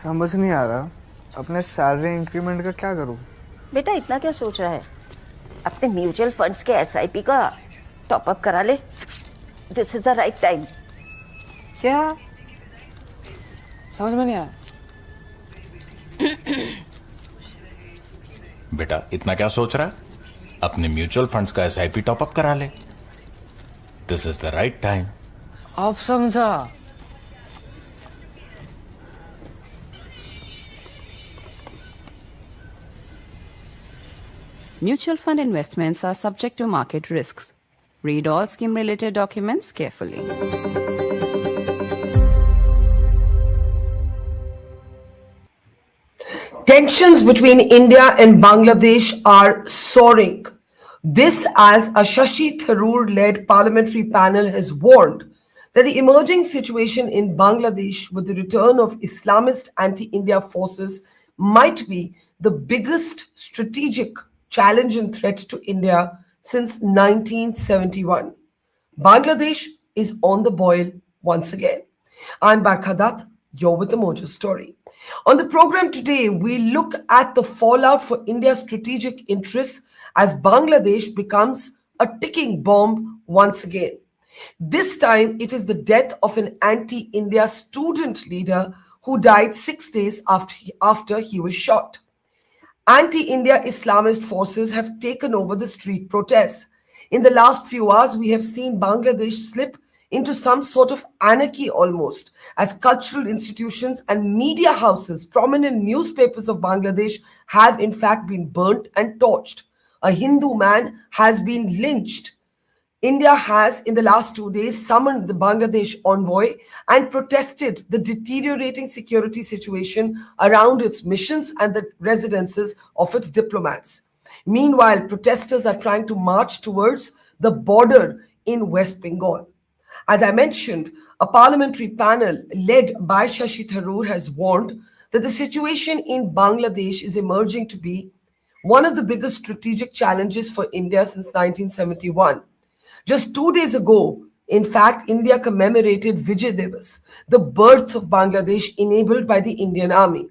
समझ नहीं आ रहा अपने सैलरी इंक्रीमेंट का क्या करूं। बेटा इतना क्या सोच रहा है, अपने म्यूचुअल फंड्स के एसआईपी का टॉप अप करा ले। This is the right time. क्या समझ में नहीं आया? बेटा इतना क्या सोच रहा है, अपने म्यूचुअल फंड्स का एसआईपी टॉप अप करा ले। This is the right time. आप समझा? Mutual fund investments are subject to market risks. Read all scheme-related documents carefully. Tensions between India and Bangladesh are soaring. This as a Shashi Tharoor-led parliamentary panel has warned that the emerging situation in Bangladesh with the return of Islamist anti-India forces might be the biggest strategic challenge and threat to India since 1971. Bangladesh is on the boil once again. I'm Barkha Dutt. You're with the Mojo Story. On the program today, we look at the fallout for India's strategic interests as Bangladesh becomes a ticking bomb once again. This time, it is the death of an anti-India student leader who died 6 days after he was shot. Anti-India Islamist forces have taken over the street protests. In the last few hours, we have seen Bangladesh slip into some sort of anarchy almost, as cultural institutions and media houses, prominent newspapers of Bangladesh have in fact been burnt and torched. A Hindu man has been lynched. India has, in the last 2 days, summoned the Bangladesh envoy and protested the deteriorating security situation around its missions and the residences of its diplomats. Meanwhile, protesters are trying to march towards the border in West Bengal. As I mentioned, a parliamentary panel led by Shashi Tharoor has warned that the situation in Bangladesh is emerging to be one of the biggest strategic challenges for India since 1971. Just 2 days ago, in fact, India commemorated Vijay Diwas, the birth of Bangladesh enabled by the Indian Army.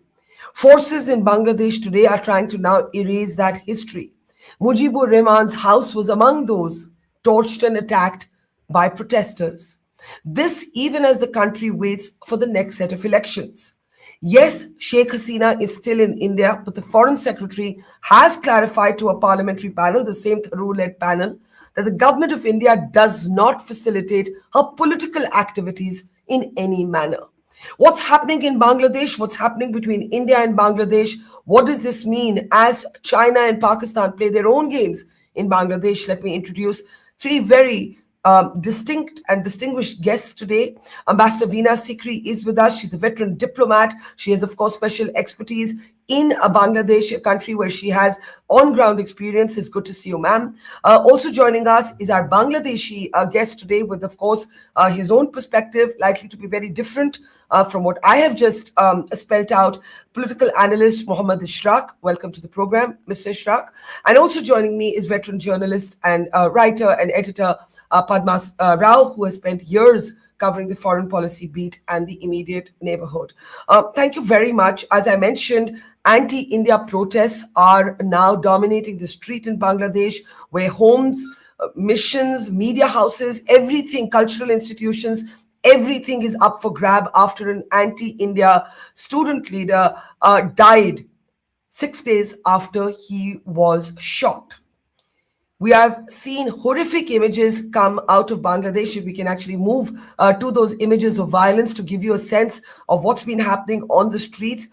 Forces in Bangladesh today are trying to now erase that history. Mujibur Rahman's house was among those torched and attacked by protesters. This even as the country waits for the next set of elections. Yes, Sheikh Hasina is still in India, but the Foreign Secretary has clarified to a parliamentary panel, the same Tharoor-led panel, that the government of India does not facilitate her political activities in any manner. What's happening in Bangladesh? What's happening between India and Bangladesh? What does this mean as China and Pakistan play their own games in Bangladesh? Let me introduce three very distinct and distinguished guests today. Ambassador Veena Sikri is with us. She's a veteran diplomat. She has, of course, special expertise in Bangladesh, a country where she has on-ground experience. It's good to see you, ma'am. Also joining us is our Bangladeshi guest today with, of course, his own perspective, likely to be very different from what I have just spelled out. Political analyst Mohd Ishraq. Welcome to the program, Mr. Ishraq. And also joining me is veteran journalist and writer and editor Padma Rao, who has spent years covering the foreign policy beat and the immediate neighborhood. Thank you very much. As I mentioned, anti-India protests are now dominating the street in Bangladesh, where homes, missions, media houses, everything, cultural institutions, everything is up for grab after an anti-India student leader died 6 days after he was shot. We have seen horrific images come out of Bangladesh. If we can actually move to those images of violence to give you a sense of what's been happening on the streets.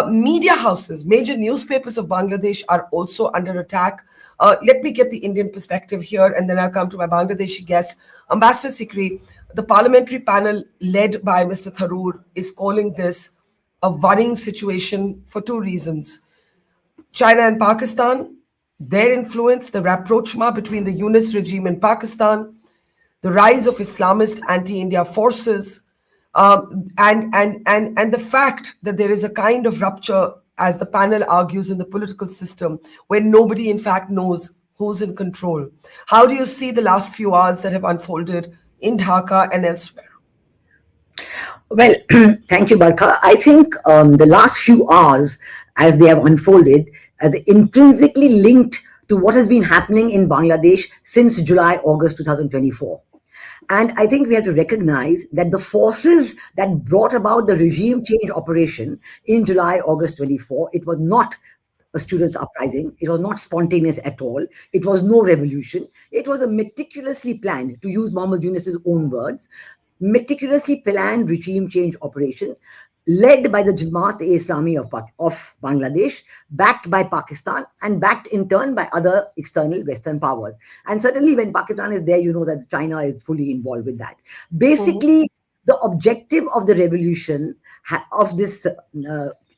Media houses, major newspapers of Bangladesh are also under attack. Let me get the Indian perspective here, and then I'll come to my Bangladeshi guest. Ambassador Sikri, the parliamentary panel led by Mr. Tharoor is calling this a worrying situation for two reasons. China and Pakistan, their influence, the rapprochement between the Yunus regime in Pakistan, the rise of Islamist anti-India forces, and the fact that there is a kind of rupture, as the panel argues, in the political system, where nobody in fact knows who's in control. How do you see the last few hours that have unfolded in Dhaka and elsewhere? Well, thank you, Barkha. I think the last few hours, as they have unfolded, are intrinsically linked to what has been happening in Bangladesh since July, August 2024. And I think we have to recognize that the forces that brought about the regime change operation in July, August 24, it was not a students' uprising. It was not spontaneous at all. It was no revolution. It was a meticulously planned, to use Mohammed Yunus's own words, meticulously planned regime change operation led by the Jamaat-e-Islami of Bangladesh, backed by Pakistan, and backed in turn by other external Western powers. And certainly when Pakistan is there, you know that China is fully involved with that. Basically, the objective of the revolution, of this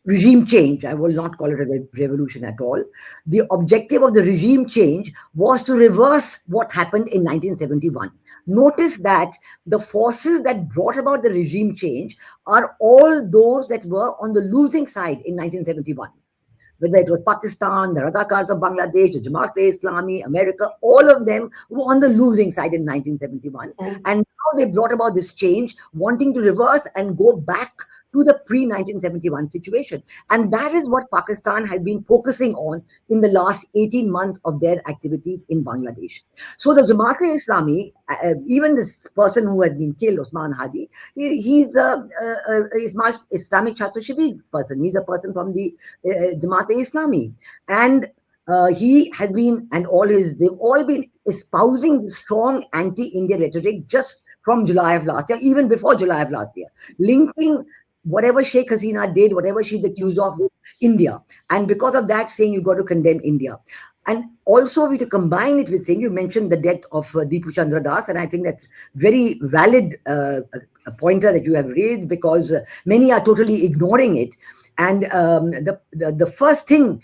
regime change, I will not call it a revolution at all. The objective of the regime change was to reverse what happened in 1971. Notice that the forces that brought about the regime change are all those that were on the losing side in 1971. Whether it was Pakistan, the Radhakars of Bangladesh, the Jamaat-e-Islami, America, all of them were on the losing side in 1971. And now they brought about this change, wanting to reverse and go back to the pre-1971 situation. And that is what Pakistan has been focusing on in the last 18 months of their activities in Bangladesh. So the Jamaat-e-Islami, even this person who has been killed, Osman Hadi, he's a Islamic Chhatra Shibir person. He's a person from the Jamaat-e-Islami. And he has been, and they've all been espousing strong anti-India rhetoric just from July of last year, even before July of last year, linking whatever Sheikh Hasina did, whatever she's accused of, with India. And because of that, saying you've got to condemn India. And also we to combine it with saying, you mentioned the death of Dipu Charan Das, and I think that's very valid a pointer that you have raised, because many are totally ignoring it. And the first thing,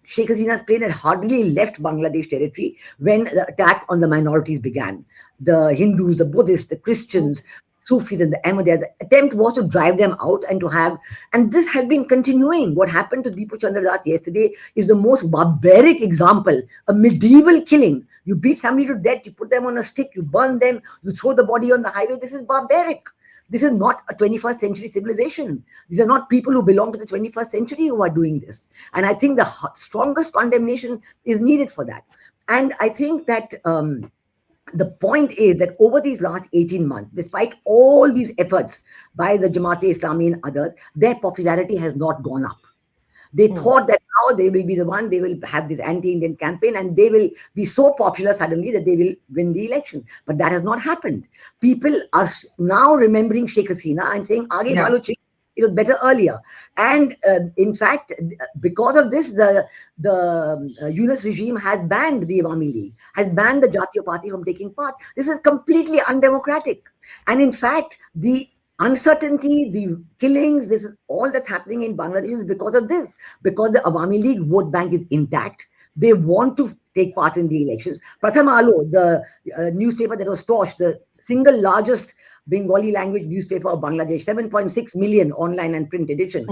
Sheikh Hasina's plane had hardly left Bangladesh territory when the attack on the minorities began. The Hindus, the Buddhists, the Christians, Sufis and the Ahmadiyya, the attempt was to drive them out and to have, and this has been continuing. What happened to Dipu Charan Das yesterday is the most barbaric example, a medieval killing. You beat somebody to death, you put them on a stick, you burn them, you throw the body on the highway. This is barbaric. This is not a 21st century civilization. These are not people who belong to the 21st century who are doing this. And I think the strongest condemnation is needed for that. And I think that the point is that over these last 18 months, despite all these efforts by the Jamaat-e-Islami and others, their popularity has not gone up. They thought that now they will be the one, they will have this anti-Indian campaign and they will be so popular suddenly that they will win the election. But that has not happened. People are now remembering Sheikh Hasina and saying, Aage balo Sheikh, it was better earlier. And in fact, because of this, the Yunus regime has banned the Awami League, has banned the Jatiya Party from taking part. This is completely undemocratic. And in fact, the uncertainty, the killings, this is all that's happening in Bangladesh is because of this, because the Awami League vote bank is intact. They want to take part in the elections. Pratham Alo, the newspaper that was torched, the single largest Bengali language newspaper of Bangladesh, 7.6 million online and print edition.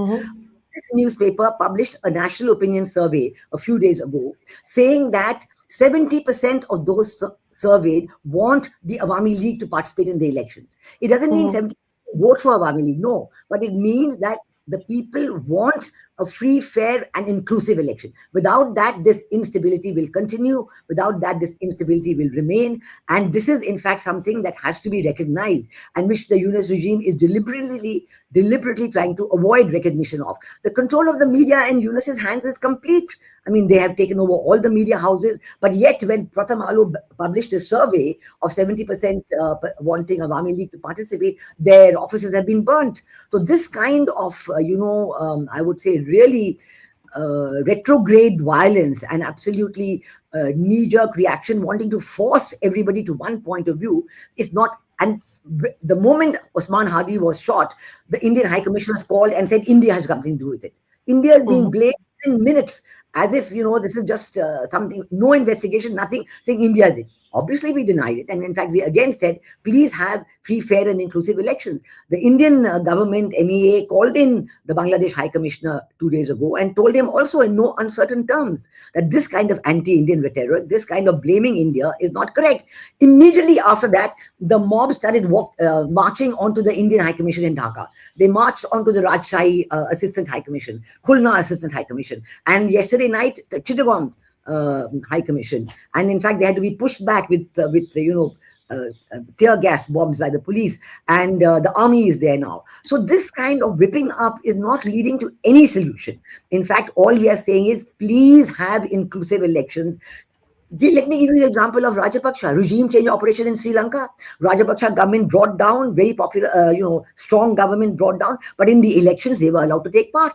This newspaper published a national opinion survey a few days ago saying that 70% of those surveyed want the Awami League to participate in the elections. It doesn't mean 70% vote for Awami League, no, but it means that the people want a free, fair and inclusive election. Without that, this instability will continue. Without that, this instability will remain. And this is, in fact, something that has to be recognized and which the Yunus regime is deliberately trying to avoid recognition of. The control of the media in Yunus's hands is complete. I mean, they have taken over all the media houses, but yet when Pratham Alo published a survey of 70% wanting Awami League to participate, their offices have been burnt. So this kind of, I would say really retrograde violence and absolutely knee-jerk reaction, wanting to force everybody to one point of view is not, and the moment Osman Hadi was shot, the Indian High Commissioners called and said India has something to do with it. India is being blamed in minutes, as if, this is just something, no investigation, nothing, saying India did. Obviously, we denied it. And in fact, we again said, please have free, fair, and inclusive elections. The Indian government, MEA, called in the Bangladesh High Commissioner 2 days ago and told him also in no uncertain terms that this kind of anti-Indian rhetoric, this kind of blaming India is not correct. Immediately after that, the mob started marching onto the Indian High Commission in Dhaka. They marched onto the Rajshahi Assistant High Commission, Khulna Assistant High Commission, and yesterday night, the Chittagong High Commission. And in fact, they had to be pushed back with tear gas bombs by the police, and the army is there now. So this kind of whipping up is not leading to any solution. In fact, all we are saying is, please have inclusive elections. Let me give you the example of Rajapaksa, regime change operation in Sri Lanka. Rajapaksa government brought down, very popular, strong government brought down, but in the elections, they were allowed to take part.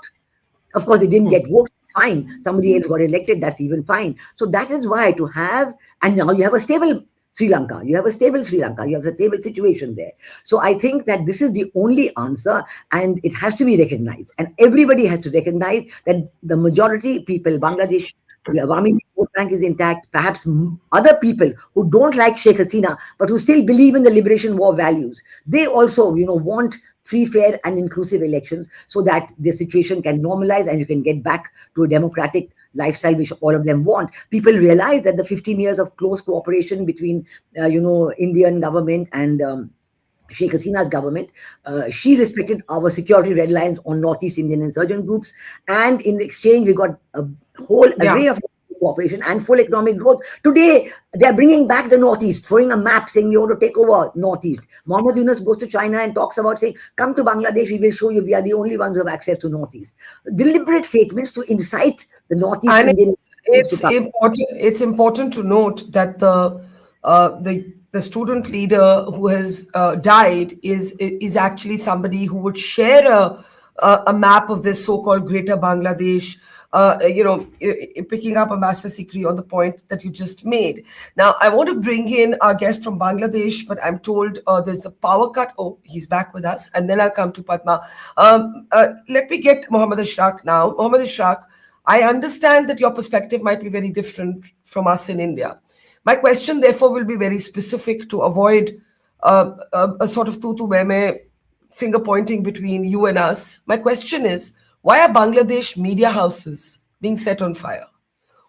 Of course, they didn't get votes, fine. Somebody else got elected, that's even fine. So that is why to have, and now you have a stable Sri Lanka, you have a stable situation there. So I think that this is the only answer, and it has to be recognized. And everybody has to recognize that the majority people, Bangladesh, the Awami vote bank is intact. Perhaps other people who don't like Sheikh Hasina, but who still believe in the liberation war values, they also, want free, fair, and inclusive elections so that the situation can normalize and you can get back to a democratic lifestyle, which all of them want. People realize that the 15 years of close cooperation between, Indian government and Sheikh Hasina's government, she respected our security red lines on Northeast Indian insurgent groups, and in exchange we got a whole array of cooperation and full economic growth. Today they are bringing back the Northeast, throwing a map saying we want to take over Northeast. Mohammed Yunus goes to China and talks about saying, come to Bangladesh, we will show you we are the only ones who have access to Northeast. Deliberate statements to incite the Northeast And Indian. it's important to note that the student leader who has died is actually somebody who would share a map of this so-called Greater Bangladesh. Picking up Ambassador Sikri on the point that you just made. Now, I want to bring in our guest from Bangladesh, but I'm told there's a power cut. Oh, he's back with us, and then I'll come to Padma. Let me get Mohd Ishraq now. Mohd Ishraq, I understand that your perspective might be very different from us in India. My question, therefore, will be very specific to avoid a sort of tutu meme finger pointing between you and us. My question is, why are Bangladesh media houses being set on fire?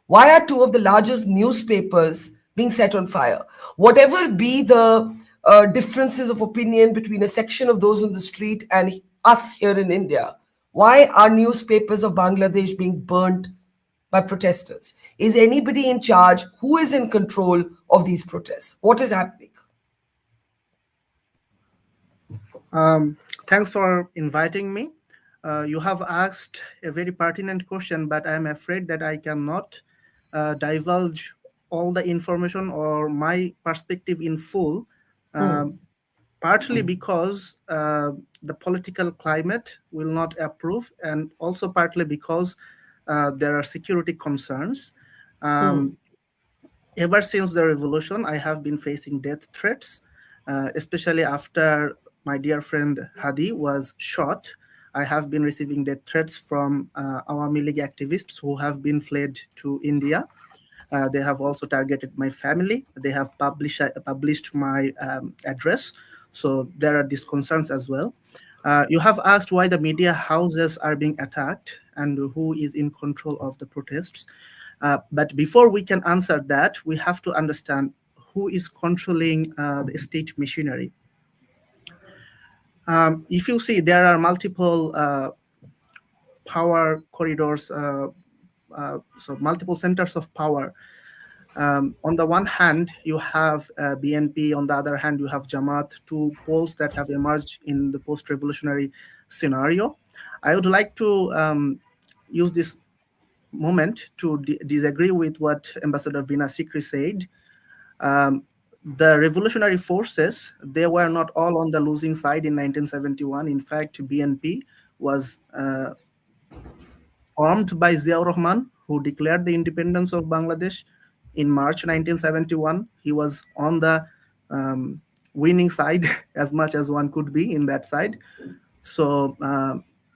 Why are two of the largest newspapers being set on fire? Whatever be the differences of opinion between a section of those on the street and us here in India, why are newspapers of Bangladesh being burnt by protesters? Is anybody in charge? Who is in control of these protests? What is happening? Thanks for inviting me. You have asked a very pertinent question, but I am afraid that I cannot divulge all the information or my perspective in full, partly because the political climate will not approve, and also partly because there are security concerns. Ever since the revolution, I have been facing death threats, especially after my dear friend Hadi was shot. I have been receiving death threats from Awami League activists who have been fled to India. They have also targeted my family. They have published my address. So there are these concerns as well. You have asked why the media houses are being attacked and who is in control of the protests. But before we can answer that, we have to understand who is controlling the state machinery. If you see, there are multiple power corridors, so multiple centers of power. On the one hand, you have BNP. On the other hand, you have Jamaat, two poles that have emerged in the post-revolutionary scenario. I would like to use this moment to disagree with what Ambassador Veena Sikri said. The revolutionary forces, they were not all on the losing side in 1971. In fact, BNP was formed by Ziaur Rahman, who declared the independence of Bangladesh in March 1971. He was on the winning side as much as one could be in that side. So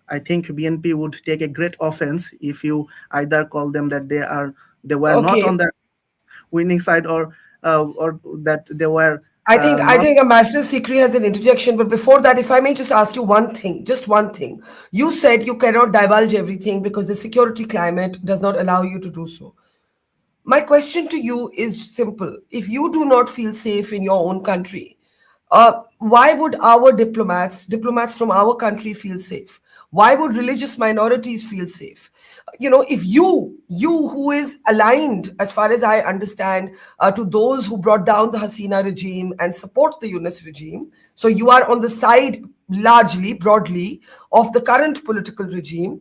I think BNP would take a great offense if you either call them that they were not on the winning side, or or that they were. I think Ambassador Sikri has an interjection, but before that, if I may just ask you one thing, just one thing. You said you cannot divulge everything because the security climate does not allow you to do so. My question to you is simple. If you do not feel safe in your own country, why would our diplomats from our country feel safe? Why would religious minorities feel safe? You know, if you who is aligned, as far as I understand, to those who brought down the Hasina regime and support the Yunus regime, so you are on the side largely, broadly, of the current political regime.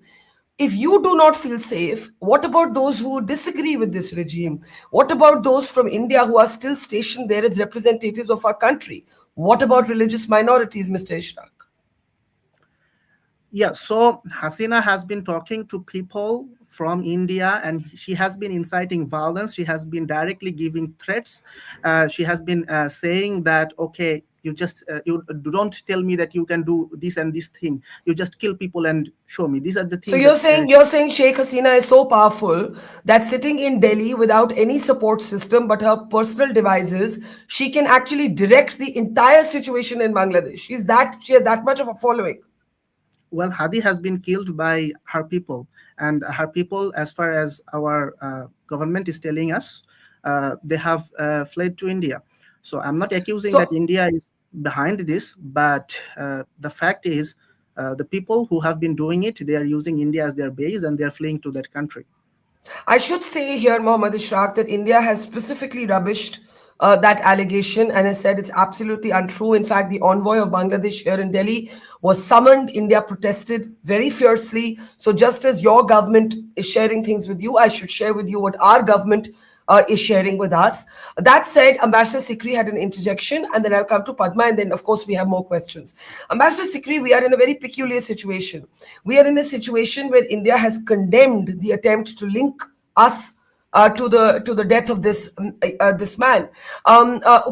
If you do not feel safe, what about those who disagree with this regime? What about those from India who are still stationed there as representatives of our country? What about religious minorities, Mr. Ishraq? Yeah, so Hasina has been talking to people from India, and she has been inciting violence. She has been directly giving threats. She has been saying that, okay, you just you don't tell me that you can do this and this thing. You just kill people and show me. These are the things. So you're saying Sheikh Hasina is so powerful that sitting in Delhi without any support system but her personal devices, she can actually direct the entire situation in Bangladesh. She has that much of a following. Well, Hadi has been killed by her people, and her people, as far as our government is telling us, they have fled to India. So I'm not accusing that India is behind this, but the fact is the people who have been doing it, they are using India as their base and they're fleeing to that country. I should say here, Mohd Ishraq, that India has specifically rubbished that allegation and has said it's absolutely untrue. In fact, the envoy of Bangladesh here in Delhi was summoned. India protested very fiercely. So just as your government is sharing things with you, I should share with you what our government is sharing with us. That said, Ambassador Sikri had an interjection, and then I'll come to Padma, and then, of course, we have more questions. Ambassador Sikri, we are in a very peculiar situation. We are in a situation where India has condemned the attempt to link us to the death of this man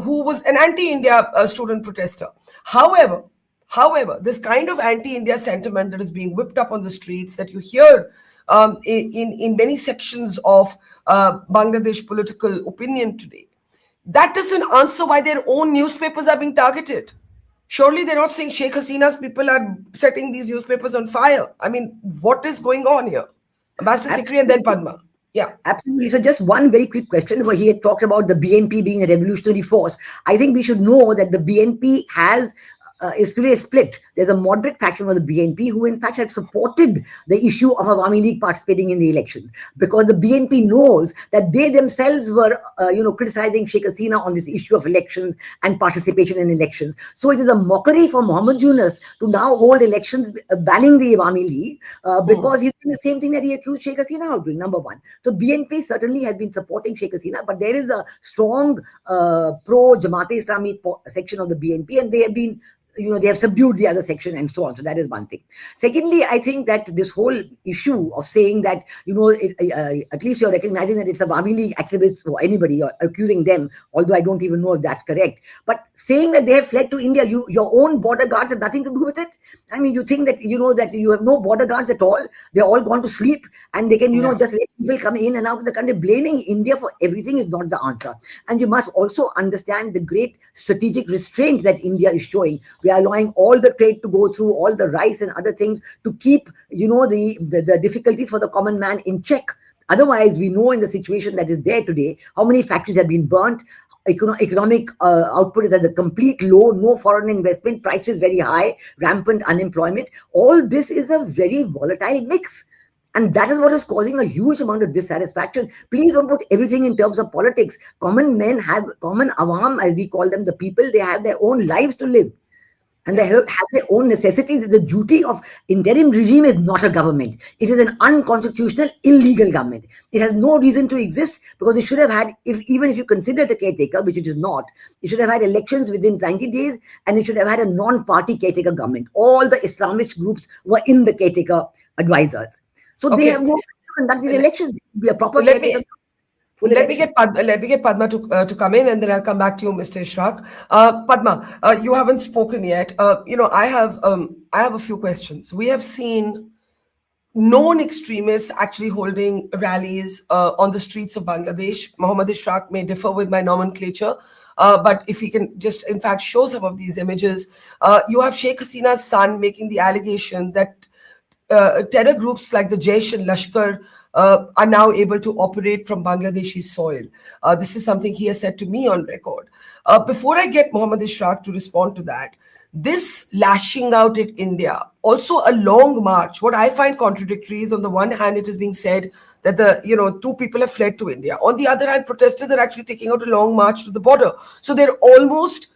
who was an anti-India student protester. However, this kind of anti-India sentiment that is being whipped up on the streets that you hear in many sections of Bangladesh political opinion today, that doesn't answer why their own newspapers are being targeted. Surely they're not saying Sheikh Hasina's people are setting these newspapers on fire. I mean, what is going on here? Ambassador Sikri and then Padma. Yeah, absolutely. So just one very quick question where he had talked about the BNP being a revolutionary force. I think we should know that the BNP is today split. There's a moderate faction of the BNP who in fact had supported the issue of Awami League participating in the elections, because the BNP knows that they themselves were criticizing Sheikh Hasina on this issue of elections and participation in elections. So it is a mockery for Muhammad Yunus to now hold elections banning the Awami League because he's doing the same thing that he accused Sheikh Hasina of doing, number one. So BNP certainly has been supporting Sheikh Hasina, but there is a strong pro-Jamaat Islami section of the BNP, and they have been they have subdued the other section and so on. So that is one thing. Secondly, I think that this whole issue of saying that, at least you're recognizing that it's a Awami League activist or anybody, you're accusing them, although I don't even know if that's correct. But saying that they have fled to India, your own border guards have nothing to do with it. I mean, you think that, that you have no border guards at all. They're all gone to sleep and they can, just let people come in and out of the country. Blaming India for everything is not the answer. And you must also understand the great strategic restraint that India is showing. We are allowing all the trade to go through, all the rice and other things to keep, the difficulties for the common man in check. Otherwise, we know in the situation that is there today, how many factories have been burnt, economic output is at a complete low, no foreign investment, prices very high, rampant unemployment. All this is a very volatile mix. And that is what is causing a huge amount of dissatisfaction. Please don't put everything in terms of politics. Common men have, common awam, as we call them, the people, they have their own lives to live. And they have their own necessities. The duty of interim regime is not a government. It is an unconstitutional, illegal government. It has no reason to exist because it should have had, even if you consider it a caretaker, which it is not, it should have had elections within 90 days and it should have had a non-party caretaker government. All the Islamist groups were in the caretaker advisors. So they have no right to conduct these elections. It would be a proper caretaker. Let me get Padma to come in, and then I'll come back to you, Mr. Ishraq. Padma, you haven't spoken yet. I have a few questions. We have seen known extremists actually holding rallies on the streets of Bangladesh. Mohd Ishraq may differ with my nomenclature, but if we can just, in fact, show some of these images, you have Sheikh Hasina's son making the allegation that terror groups like the Jaish and Lashkar are now able to operate from Bangladeshi soil. This is something he has said to me on record. Before I get Mohd Ishraq to respond to that, this lashing out at India, also a long march. What I find contradictory is, on the one hand, it is being said that two people have fled to India. On the other hand, protesters are actually taking out a long march to the border. So they're almost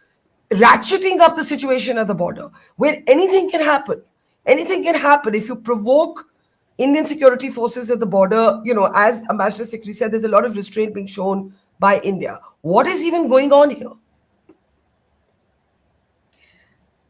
ratcheting up the situation at the border, where anything can happen. Anything can happen if you provoke Indian security forces at the border. As Ambassador Sikri said, there's a lot of restraint being shown by India. What is even going on here?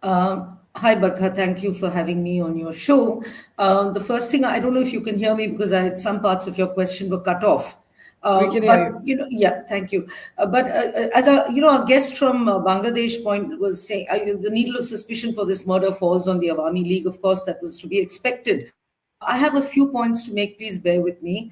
Hi, Barkha. Thank you for having me on your show. The first thing, I don't know if you can hear me because some parts of your question were cut off. We can hear you. Yeah, thank you. But as our guest from Bangladesh was saying, the needle of suspicion for this murder falls on the Awami League. Of course, that was to be expected. I have a few points to make, please bear with me.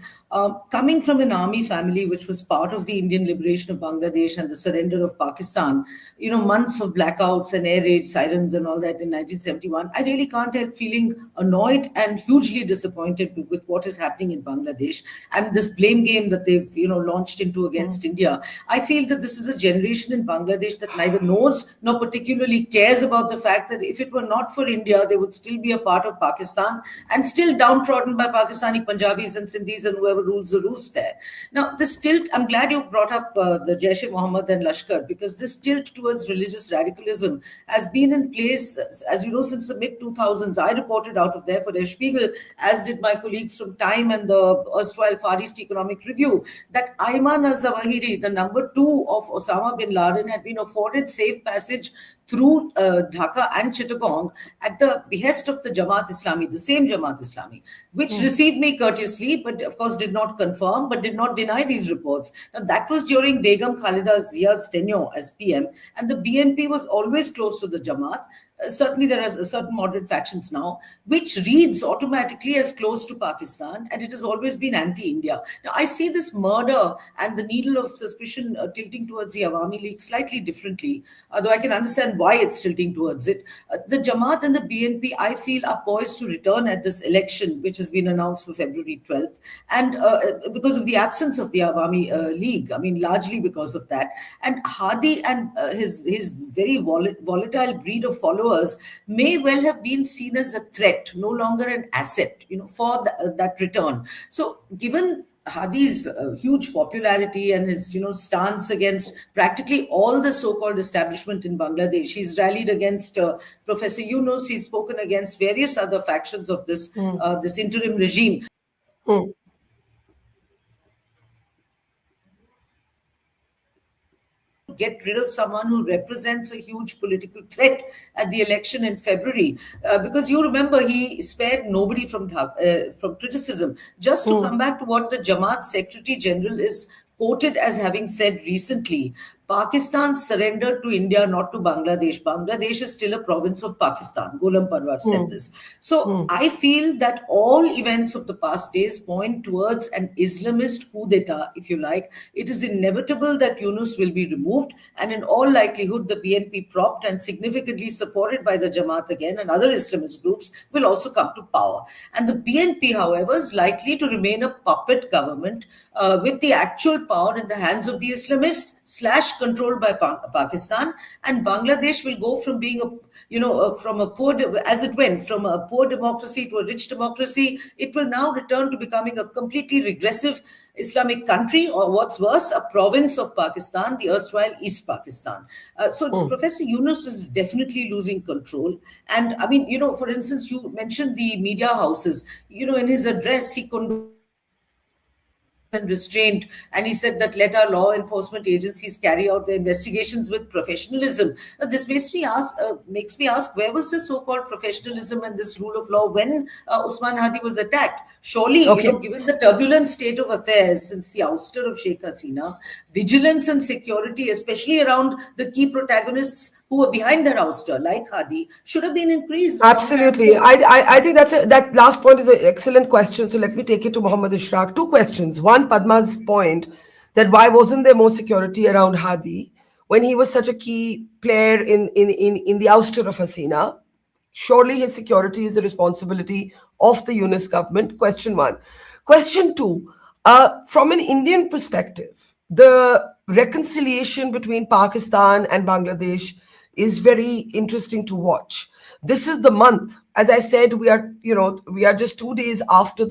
Coming from an army family which was part of the Indian liberation of Bangladesh and the surrender of Pakistan, months of blackouts and air raid sirens and all that in 1971, I really can't help feeling annoyed and hugely disappointed with what is happening in Bangladesh and this blame game that they've launched into against India. I feel that this is a generation in Bangladesh that neither knows nor particularly cares about the fact that if it were not for India, they would still be a part of Pakistan and still downtrodden by Pakistani Punjabis and Sindhis and whoever rules the roost there. Now, this tilt, I'm glad you brought up the Jaish-e-Mohammed and Lashkar, because this tilt towards religious radicalism has been in place, as you know, since the mid-2000s. I reported out of there for Der Spiegel, as did my colleagues from Time and the erstwhile Far East Economic Review, that Ayman al-Zawahiri, the number 2 of Osama bin Laden, had been afforded safe passage through Dhaka and Chittagong at the behest of the Jamaat Islami, the same Jamaat Islami, which received me courteously, but of course did not confirm, but did not deny these reports. Now, that was during Begum Khalida Zia's tenure as PM, and the BNP was always close to the Jamaat. Certainly there are certain moderate factions now, which reads automatically as close to Pakistan, and it has always been anti-India. Now, I see this murder and the needle of suspicion tilting towards the Awami League slightly differently, though I can understand why it's tilting towards it. The Jamaat and the BNP, I feel, are poised to return at this election, which has been announced for February 12th, and because of the absence of the Awami League, I mean, largely because of that. And Hadi and his very volatile breed of followers may well have been seen as a threat, no longer an asset, for that return. So given Hadi's huge popularity and his, stance against practically all the so-called establishment in Bangladesh, he's rallied against Professor Yunus. He's spoken against various other factions of this this interim regime. Get rid of someone who represents a huge political threat at the election in February, because you remember he spared nobody from criticism. Just to come back to what the Jamaat Secretary General is quoted as having said recently, Pakistan surrendered to India, not to Bangladesh. Bangladesh is still a province of Pakistan. Ghulam Parvar said this. So I feel that all events of the past days point towards an Islamist coup d'etat, if you like. It is inevitable that Yunus will be removed, and in all likelihood, the BNP, propped and significantly supported by the Jamaat again and other Islamist groups, will also come to power. And the BNP, however, is likely to remain a puppet government with the actual power in the hands of the Islamists / controlled by Pakistan, and Bangladesh will go from being from a poor democracy to a rich democracy. It will now return to becoming a completely regressive Islamic country, or what's worse, a province of Pakistan, the erstwhile East Pakistan. So Professor Yunus is definitely losing control. And I mean, for instance, you mentioned the media houses. In his address, he condoned and restraint, and he said that let our law enforcement agencies carry out their investigations with professionalism. This makes me ask, where was the so-called professionalism and this rule of law when Osman Hadi was attacked? Surely, given the turbulent state of affairs since the ouster of Sheikh Hasina, vigilance and security, especially around the key protagonists who were behind their ouster, like Hadi, should have been increased. Absolutely. I think that last point is an excellent question. So let me take it to Mohd Ishraq. Two questions. One, Padma's point that why wasn't there more security around Hadi when he was such a key player in the ouster of Hasina? Surely his security is the responsibility of the Yunus government. Question one. Question two, from an Indian perspective, the reconciliation between Pakistan and Bangladesh is very interesting to watch. This is the month, as I said, we are just 2 days after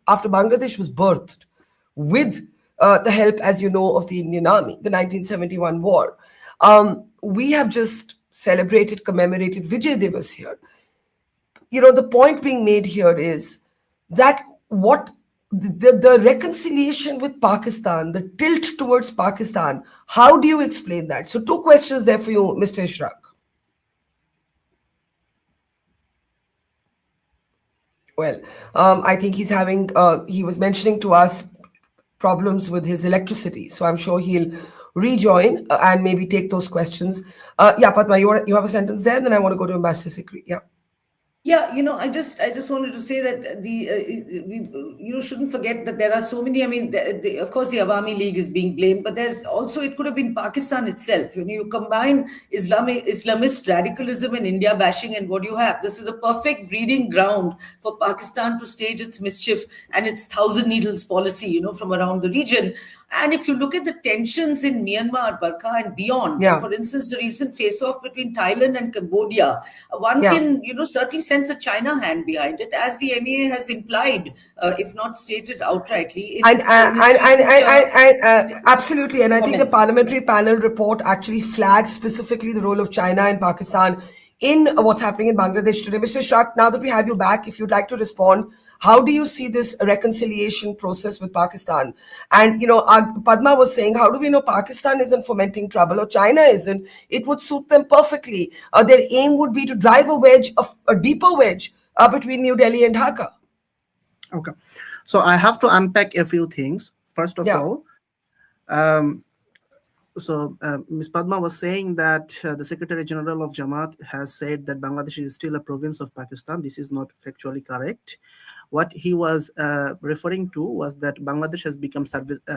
Bangladesh was birthed, with the help, as you know, of the Indian Army, the 1971 war. We have just commemorated Vijay Divas here. The point being made here is that what the reconciliation with Pakistan, the tilt towards Pakistan, how do you explain that? So two questions there for you, Mr. Ishraq. Well, I think he was mentioning to us problems with his electricity. So I'm sure he'll rejoin and maybe take those questions. Yeah, Padma, you have a sentence there, and then I want to go to Ambassador Sikri. Yeah. Yeah, I just wanted to say that we shouldn't forget that there are so many. I mean, of course, the Awami League is being blamed, but there's also, it could have been Pakistan itself. You combine Islamist radicalism and India bashing, and what you have. This is a perfect breeding ground for Pakistan to stage its mischief and its thousand needles policy, from around the region. And if you look at the tensions in Myanmar, Barkha, and beyond, for instance, the recent face-off between Thailand and Cambodia, one can, certainly sense a China hand behind it, as the MEA has implied, if not stated outrightly. Absolutely. And I think the parliamentary panel report actually flags specifically the role of China and Pakistan in what's happening in Bangladesh today. Mr. Ishraq, now that we have you back, if you'd like to respond, how do you see this reconciliation process with Pakistan? And, Padma was saying, how do we know Pakistan isn't fomenting trouble or China isn't? It would suit them perfectly. Their aim would be to drive a deeper wedge between New Delhi and Dhaka. Okay. So I have to unpack a few things. First of all, Ms. Padma was saying that the Secretary General of Jamaat has said that Bangladesh is still a province of Pakistan. This is not factually correct. What he was referring to was that Bangladesh has become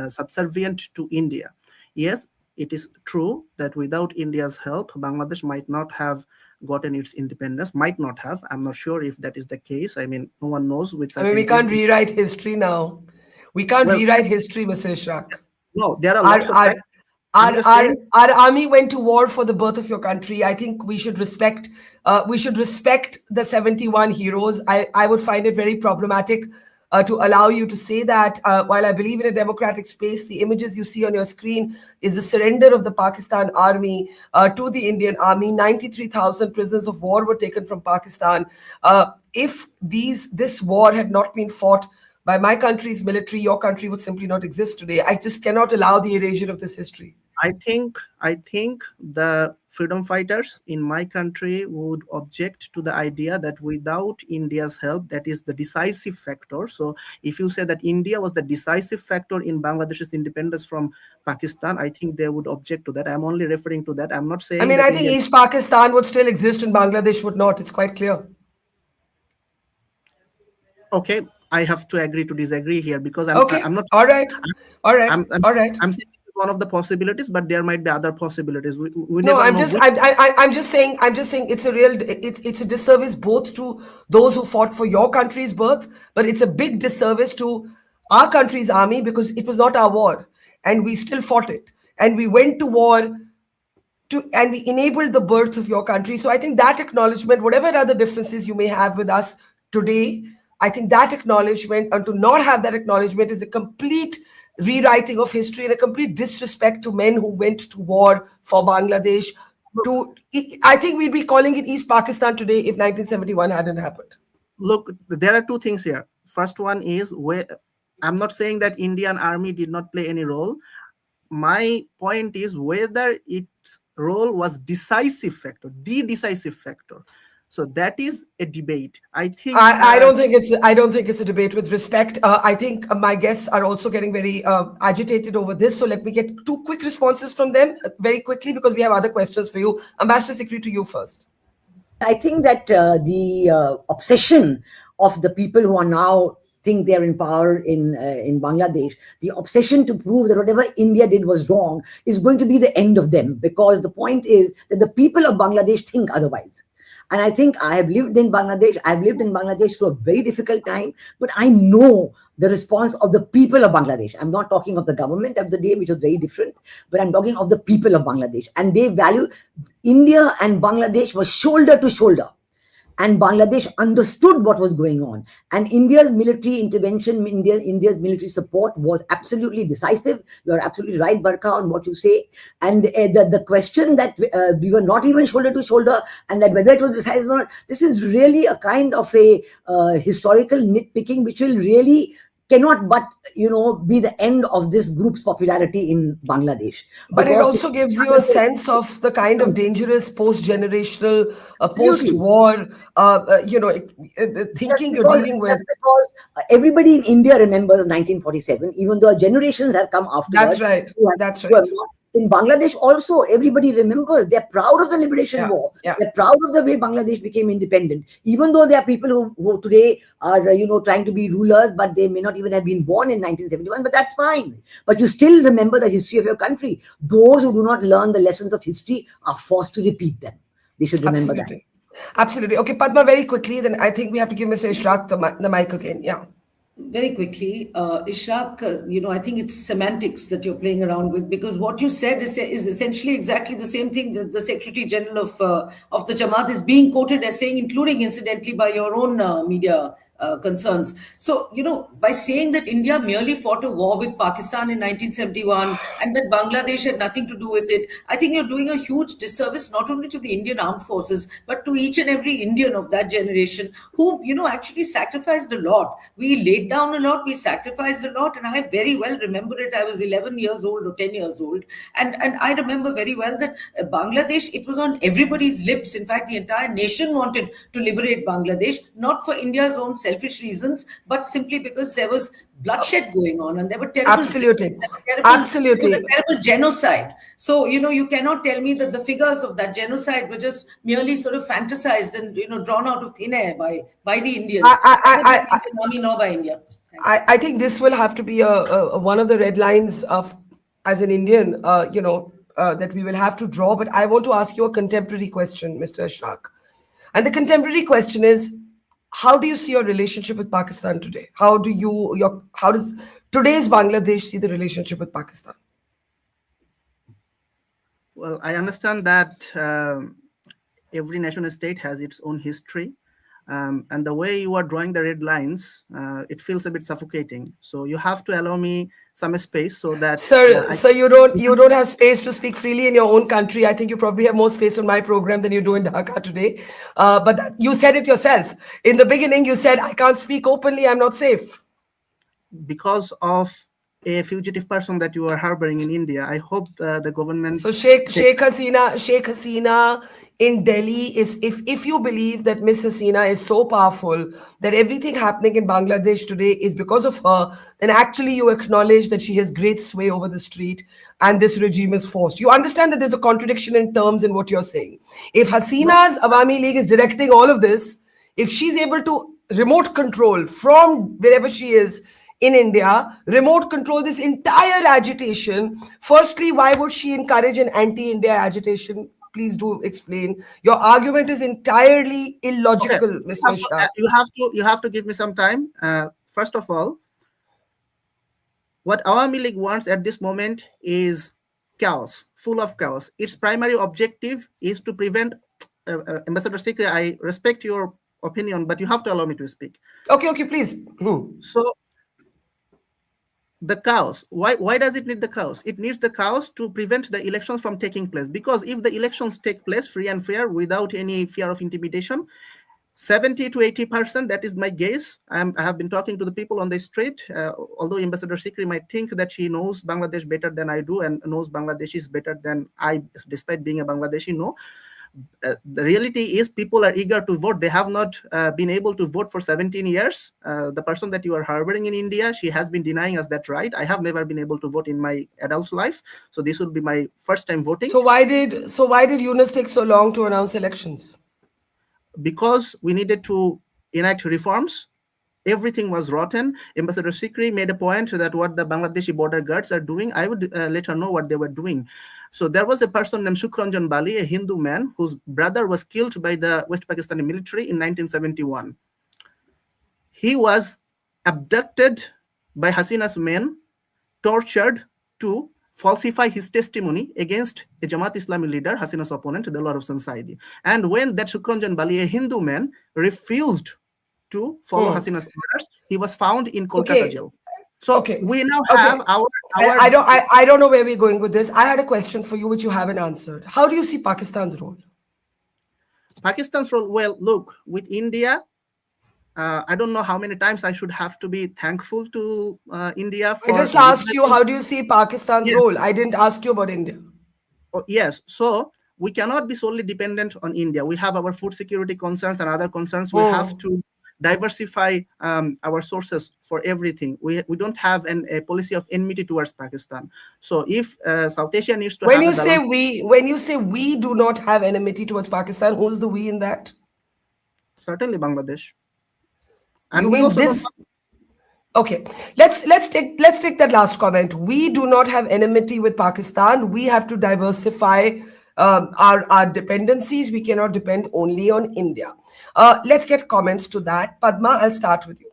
subservient to India. Yes, it is true that without India's help, Bangladesh might not have gotten its independence. Might not have. I'm not sure if that is the case. I mean, no one knows with certainty. We can't rewrite history now. We can't rewrite history, Mr. Ishraq. No, there are lots of facts. Our army went to war for the birth of your country. I think we should respect the 71 heroes. I would find it very problematic to allow you to say that. While I believe in a democratic space, the images you see on your screen is the surrender of the Pakistan army to the Indian army. 93,000 prisoners of war were taken from Pakistan. If this war had not been fought by my country's military, your country would simply not exist today. I just cannot allow the erasure of this history. I think the freedom fighters in my country would object to the idea that without India's help, that is the decisive factor. So if you say that India was the decisive factor in Bangladesh's independence from Pakistan, I think they would object to that. I'm only referring to that. I'm not saying. I think East Pakistan would still exist and Bangladesh would not. It's quite clear. Okay. I have to agree to disagree here because I'm not. All right. I'm saying it's one of the possibilities, but there might be other possibilities. I'm just saying it's a disservice both to those who fought for your country's birth, but it's a big disservice to our country's army because it was not our war and we still fought it and we went to war and we enabled the birth of your country. So I think that acknowledgement, whatever other differences you may have with us today, I think that acknowledgement, and to not have that acknowledgement, is a complete rewriting of history and a complete disrespect to men who went to war for Bangladesh. I think we'd be calling it East Pakistan today if 1971 hadn't happened. Look, there are two things here. First one is, I'm not saying that Indian army did not play any role. My point is whether its role was the decisive factor. So that is a debate. I think I don't think it's a debate. With respect, I think my guests are also getting very agitated over this. So let me get 2 quick responses from them very quickly, because we have other questions for you. Ambassador Sikri, to you first. I think that the obsession of the people who are now think they're in power in Bangladesh, the obsession to prove that whatever India did was wrong is going to be the end of them, because the point is that the people of Bangladesh think otherwise. And I think I have lived in Bangladesh. I've lived in Bangladesh through a very difficult time, but I know the response of the people of Bangladesh. I'm not talking of the government of the day, which was very different, but I'm talking of the people of Bangladesh. And they value India and Bangladesh were shoulder to shoulder. And Bangladesh understood what was going on. And India's military intervention, India's military support was absolutely decisive. You're absolutely right, Barkha, on what you say. And the question that we were not even shoulder to shoulder, and that whether it was decisive or not, this is really a kind of a historical nitpicking, which will really cannot but be the end of this group's popularity in Bangladesh. But it also gives you a sense of the kind of dangerous post-generational, post-war, thinking you're dealing with. Just because everybody in India remembers 1947, even though generations have come afterwards. That's right. That's right. In Bangladesh also, everybody remembers. They're proud of the liberation war. Yeah. They're proud of the way Bangladesh became independent. Even though there are people who today are, trying to be rulers, but they may not even have been born in 1971, but that's fine. But you still remember the history of your country. Those who do not learn the lessons of history are forced to repeat them. They should remember that. Absolutely. Okay, Padma, very quickly, then I think we have to give Mr. Ishraq the mic again. Yeah. Very quickly, Ishraq, I think it's semantics that you're playing around with, because what you said is essentially exactly the same thing that the Secretary General of the Jamaat is being quoted as saying, including incidentally by your own media concerns. So, by saying that India merely fought a war with Pakistan in 1971 and that Bangladesh had nothing to do with it, I think you're doing a huge disservice not only to the Indian armed forces, but to each and every Indian of that generation who, actually sacrificed a lot. We laid down a lot, we sacrificed a lot, and I very well remember it. I was 11 years old or 10 years old. And I remember very well that Bangladesh, it was on everybody's lips. In fact, the entire nation wanted to liberate Bangladesh, not for India's own selfish reasons, but simply because there was bloodshed going on and there were terrible, absolutely, there was a terrible genocide. So you cannot tell me that the figures of that genocide were just merely sort of fantasized and drawn out of thin air by the Indians, neither by the Indian army nor by India. I think this will have to be one of the red lines of, as an Indian, that we will have to draw. But I want to ask you a contemporary question, Mr. Ishraq. And the contemporary question is, how do you see your relationship with Pakistan today? How does today's Bangladesh see the relationship with Pakistan? Well, I understand that every nation state has its own history. And the way you are drawing the red lines, it feels a bit suffocating. So you have to allow me some space so that... Sir, you don't have space to speak freely in your own country. I think you probably have more space on my program than you do in Dhaka today. But you said it yourself. In the beginning, you said, I can't speak openly, I'm not safe. Because of a fugitive person that you are harboring in India, I hope the government... So Sheikh Hasina in Delhi is, if you believe that Miss Hasina is so powerful that everything happening in Bangladesh today is because of her, then actually you acknowledge that she has great sway over the street and this regime is forced. You understand that there's a contradiction in terms in what you're saying. If Hasina's Awami League is directing all of this, if she's able to remote control from wherever she is in India, remote control this entire agitation, firstly, why would she encourage an anti-India agitation? Please do explain. Your argument is entirely illogical, okay. Mr. Ishraq. You have to give me some time. First of all, what Awami League wants at this moment is chaos, full of chaos. Its primary objective is to prevent... Ambassador Sikri, I respect your opinion, but you have to allow me to speak. Okay, please. So, the chaos. Why does it need the chaos? It needs the chaos to prevent the elections from taking place. Because if the elections take place free and fair without any fear of intimidation, 70 to 80%, that is my guess. I have been talking to the people on the street, although Ambassador Sikri might think that she knows Bangladesh better than I do and knows Bangladeshis better than I, despite being a Bangladeshi, no. the reality is people are eager to vote. They have not been able to vote for 17 years. The person that you are harboring in India, she has been denying us that right. I have never been able to vote in my adult life, so this will be my first time voting. So why did Yunus take so long to announce elections? Because we needed to enact reforms. Everything was rotten. Ambassador Sikri made a point that what the Bangladeshi border guards are doing, I would let her know what they were doing. So there was a person named Shukranjan Bali, a Hindu man, whose brother was killed by the West Pakistani military in 1971. He was abducted by Hasina's men, tortured to falsify his testimony against a Jamaat Islami leader, Hasina's opponent, Delwar Hossain Saidi. And when that Shukranjan Bali, a Hindu man, refused to follow Hasina's orders, he was found in Kolkata jail. So we now have our I don't know where we're going with this. I had a question for you which you haven't answered. How do you see Pakistan's role? Pakistan's role, well, look, with India, I don't know how many times I should have to be thankful to India for... I just asked you, how do you see Pakistan's role? I didn't ask you about India. Oh, yes, so we cannot be solely dependent on India. We have our food security concerns and other concerns. We have to diversify our sources for everything. We don't have a policy of enmity towards Pakistan. So if South Asia needs to when you say we do not have enmity towards Pakistan, who's the we in that? Certainly Bangladesh. And you mean this? Okay, let's take that last comment. We do not have enmity with Pakistan. We have to diversify our dependencies. We cannot depend only on India. Let's get comments to that. Padma, I'll start with you.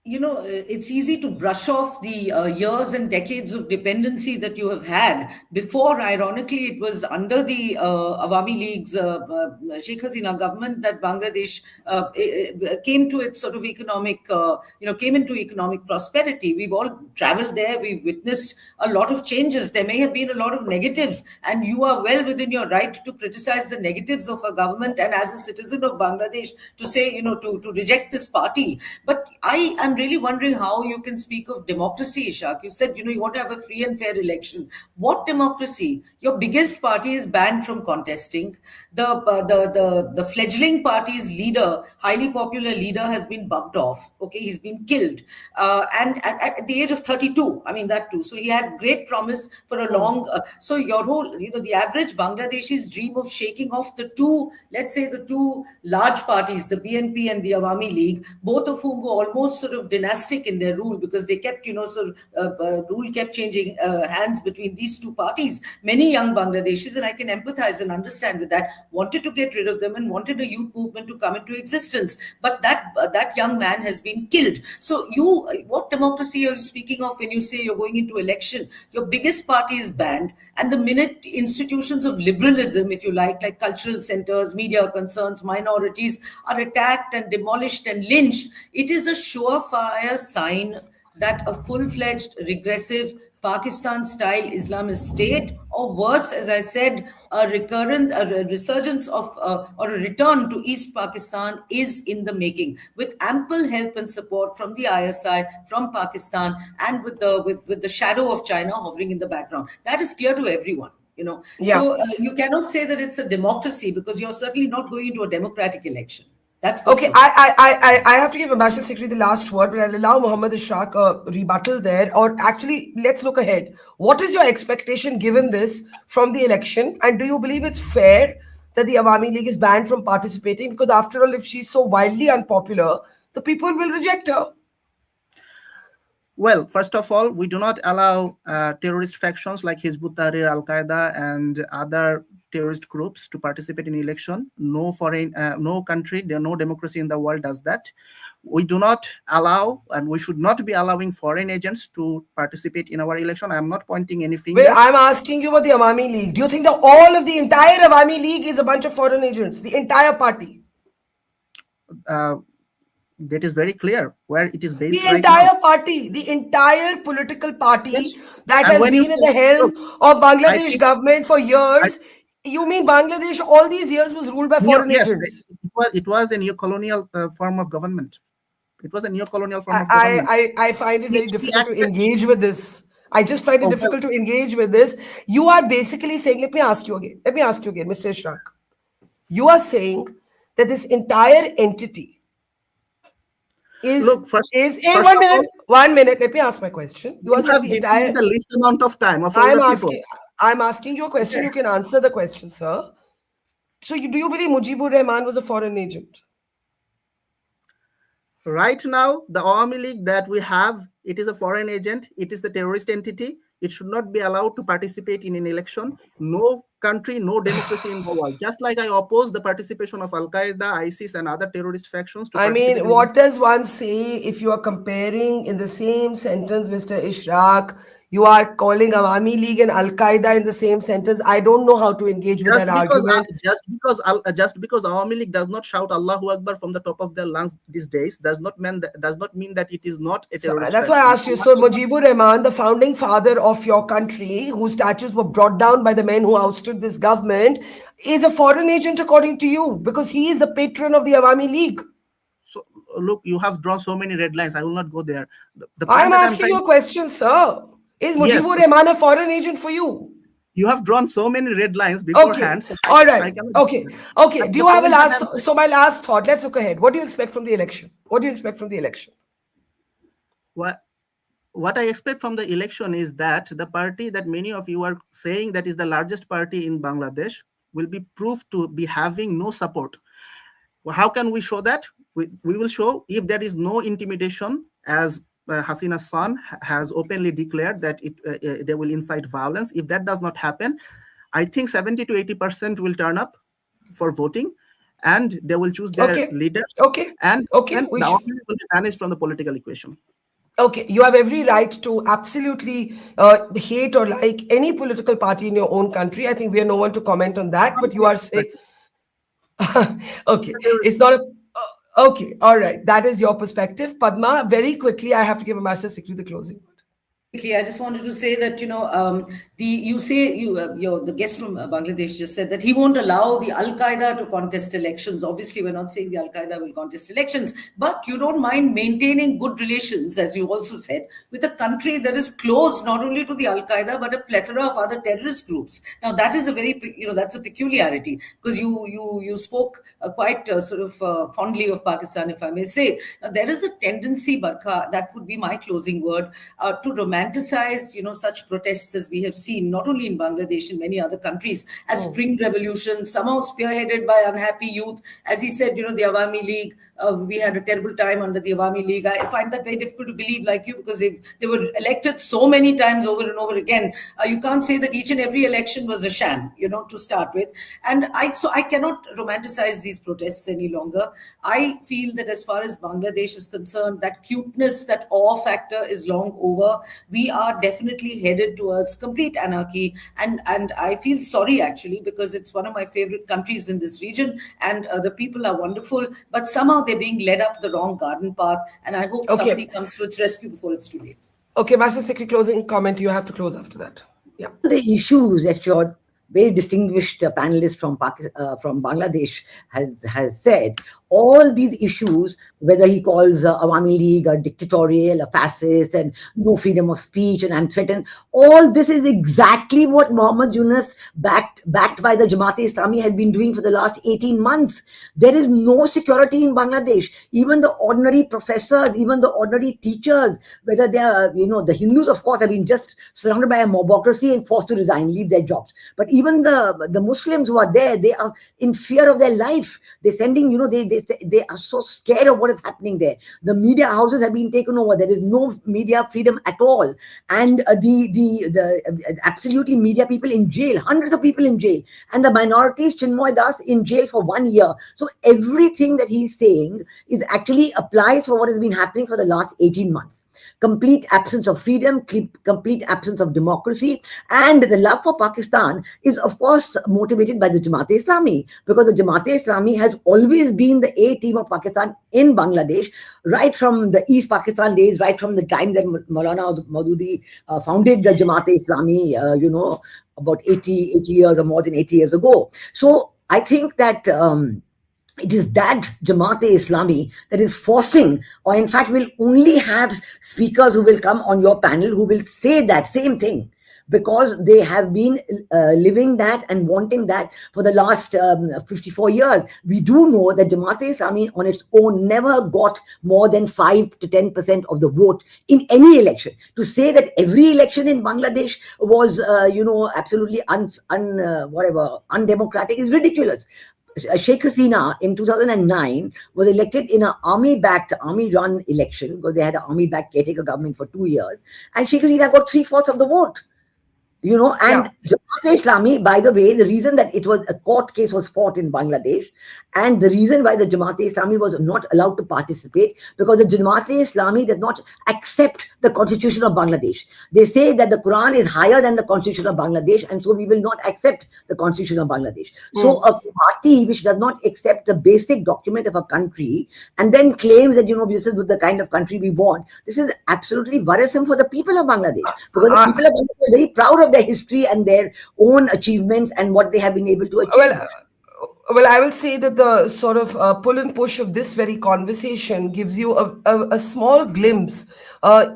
You know, it's easy to brush off the years and decades of dependency that you have had. Before, ironically, it was under the Awami League's Sheikh Hasina government that Bangladesh came to its sort of economic, came into economic prosperity. We've all traveled there. We've witnessed a lot of changes. There may have been a lot of negatives, and you are well within your right to criticize the negatives of a government and as a citizen of Bangladesh to say, to reject this party. But I am really wondering how you can speak of democracy, Ishraq. You said, you want to have a free and fair election. What democracy? Your biggest party is banned from contesting. The fledgling party's leader, highly popular leader, has been bumped off. Okay, he's been killed. And at the age of 32, I mean, that too. So he had great promise for a long... so your whole, the average Bangladeshi's dream of shaking off the two, let's say the two large parties, the BNP and the Awami League, both of whom were almost sort of dynastic in their rule because they kept, rule kept changing hands between these two parties. Many young Bangladeshis, and I can empathize and understand with that, wanted to get rid of them and wanted a youth movement to come into existence. But that young man has been killed. So what democracy are you speaking of when you say you're going into election? Your biggest party is banned, and the minute institutions of liberalism, if you like cultural centers, media concerns, minorities are attacked and demolished and lynched, it is a surefire sign that a full-fledged, regressive, Pakistan-style Islamist state, or worse, as I said, a resurgence of or a return to East Pakistan is in the making, with ample help and support from the ISI, from Pakistan, and with the shadow of China hovering in the background. That is clear to everyone. So you cannot say that it's a democracy because you're certainly not going into a democratic election. Okay, I have to give Ambassador Sikri the last word, but I'll allow Mohd Ishraq a rebuttal there. Or actually, let's look ahead. What is your expectation given this from the election? And do you believe it's fair that the Awami League is banned from participating? Because after all, if she's so wildly unpopular, the people will reject her. Well, first of all, we do not allow terrorist factions like Hizb ut-Tahrir, Al-Qaeda, and other terrorist groups to participate in election. No country, no democracy in the world does that. We do not allow, and we should not be allowing foreign agents to participate in our election. I am not pointing any fingers. Well, I'm asking you about the Awami League. Do you think that all of the entire Awami League is a bunch of foreign agents, the entire party? That is very clear where it is based. The entire party, the entire political party that has been in the helm of Bangladesh government for years. You mean Bangladesh all these years was ruled by foreign agents? It was a neo-colonial form of government. It was a neo-colonial form of government. I find it very difficult to engage with this I just find it difficult to engage with this. You are basically saying, let me ask you again, Mr. Ishraq. You are saying that this entire entity is, Look, first one minute, let me ask my question. You are saying have the given entire, me the least amount of time of all the people. I'm asking you a question. You can answer the question, sir. So do you believe Mujibur Rahman was a foreign agent? Right now, the Awami League that we have, it is a foreign agent. It is a terrorist entity. It should not be allowed to participate in an election. No country, no democracy in the world. Just like I oppose the participation of Al-Qaeda, ISIS, and other terrorist factions to participate in what does one say if you are comparing in the same sentence, Mr. Ishraq, you are calling Awami League and Al-Qaeda in the same sentence? I don't know how to engage with that argument. Just because Awami League does not shout Allahu Akbar from the top of their lungs these days does not mean that it is not a terrorist. That's why I asked you. So Mujibur Rahman, the founding father of your country, whose statues were brought down by the men who ousted this government, is a foreign agent according to you, because he is the patron of the Awami League. So look, you have drawn so many red lines. I will not go there. I'm asking you a question, sir. Is Mujibur Rahman a foreign agent for you? You have drawn so many red lines beforehand. Okay. All right. Okay. Do you have a last? So my last thought. Let's look ahead. What do you expect from the election? What I expect from the election is that the party that many of you are saying that is the largest party in Bangladesh will be proved to be having no support. Well, how can we show that? We will show if there is no intimidation, as Hasina's son has openly declared that they will incite violence. If that does not happen, I think 70 to 80% will turn up for voting, and they will choose their leaders. And the Awami will be banished from the political equation. Okay, you have every right to absolutely hate or like any political party in your own country. I think we are no one to comment on that, but you are saying, okay, it's not a, okay, all right, that is your perspective. Padma, very quickly, I have to give Ambassador Sikri the closing word. I just wanted to say that, the guest from Bangladesh just said that he won't allow the Al-Qaeda to contest elections. Obviously, we're not saying the Al-Qaeda will contest elections, but you don't mind maintaining good relations, as you also said, with a country that is close not only to the Al-Qaeda, but a plethora of other terrorist groups. Now, that is a very, that's a peculiarity, because you spoke quite fondly of Pakistan, if I may say. Now, there is a tendency, Barkha, that would be my closing word, to romanticize, such protests as we have seen, not only in Bangladesh, in many other countries, as spring revolutions, somehow spearheaded by unhappy youth. As he said, the Awami League, we had a terrible time under the Awami League. I find that very difficult to believe, like you, because they were elected so many times over and over again. You can't say that each and every election was a sham, to start with. And I cannot romanticize these protests any longer. I feel that as far as Bangladesh is concerned, that cuteness, that awe factor is long over. We are definitely headed towards complete anarchy, and I feel sorry actually, because it's one of my favorite countries in this region, and the people are wonderful, but somehow they're being led up the wrong garden path, and I hope somebody comes to its rescue before it's too late. Okay, Master Sikri, closing comment. You have to close after that. Yeah. The issues that your very distinguished panelist from Bangladesh has said, all these issues, whether he calls Awami League a dictatorial, a fascist, and no freedom of speech, and I'm threatened, all this is exactly what Muhammad Yunus, backed by the Jamaat Islami, has been doing for the last 18 months. There is no security in Bangladesh. Even the ordinary professors, even the ordinary teachers, whether they are, the Hindus, of course, have been just surrounded by a mobocracy and forced to resign, leave their jobs. But even the Muslims who are there, they are in fear of their life. They're sending, they are so scared of what is happening there. The media houses have been taken over. There is no media freedom at all. And the absolutely media people in jail, hundreds of people in jail. And the minorities, Chinmoy Das, in jail for 1 year. So everything that he's saying is actually applies for what has been happening for the last 18 months. Complete absence of freedom, complete absence of democracy, and the love for Pakistan is, of course, motivated by the Jamaat Islami, because the Jamaat Islami has always been the A team of Pakistan in Bangladesh, right from the East Pakistan days, right from the time that Maulana Maududi founded the Jamaat Islami, about 80 years or more than 80 years ago. So I think that it is that Jamaat-e-Islami that is forcing, or in fact will only have speakers who will come on your panel who will say that same thing, because they have been living that and wanting that for the last 54 years. We do know that Jamaat-e-Islami on its own never got more than 5 to 10% of the vote in any election. To say that every election in Bangladesh was, absolutely undemocratic is ridiculous. Sheikh Hasina in 2009 was elected in an army-run election, because they had an army-backed caretaker government for 2 years, and Sheikh Hasina got 3/4 of the vote. And Jamaat-e-Islami, by the way, the reason that it was a court case was fought in Bangladesh, and the reason why the Jamaat-e-Islami was not allowed to participate, because the Jamaat-e-Islami does not accept the constitution of Bangladesh. They say that the Quran is higher than the constitution of Bangladesh, and so we will not accept the constitution of Bangladesh. So a party which does not accept the basic document of a country and then claims that, this is the kind of country we want, this is absolutely worrisome for the people of Bangladesh, because the people of Bangladesh are very proud of their history and their own achievements and what they have been able to achieve. Well, I will say that the sort of pull and push of this very conversation gives you a small glimpse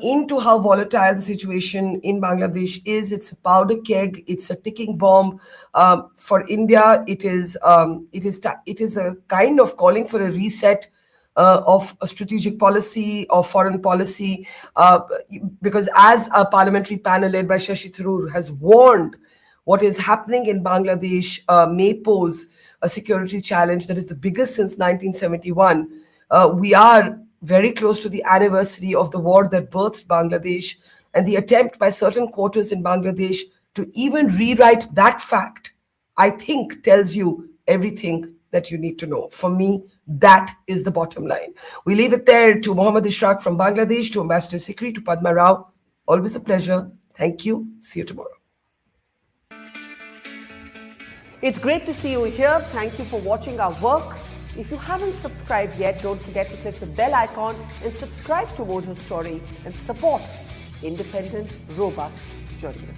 into how volatile the situation in Bangladesh is. It's a powder keg. It's a ticking bomb. For India, it is a kind of calling for a reset of a strategic policy, of foreign policy, because as a parliamentary panel led by Shashi Tharoor has warned, what is happening in Bangladesh may pose a security challenge that is the biggest since 1971. We are very close to the anniversary of the war that birthed Bangladesh, and the attempt by certain quarters in Bangladesh to even rewrite that fact, I think, tells you everything that you need to know. For me, that is the bottom line. We leave it there. To Mohd Ishraq from Bangladesh, to Ambassador Sikri, to Padma Rao, always a pleasure. Thank you. See you tomorrow. It's great to see you here. Thank you for watching our work. If you haven't subscribed yet, don't forget to click the bell icon and subscribe to Mojo Story and support independent, robust journalism.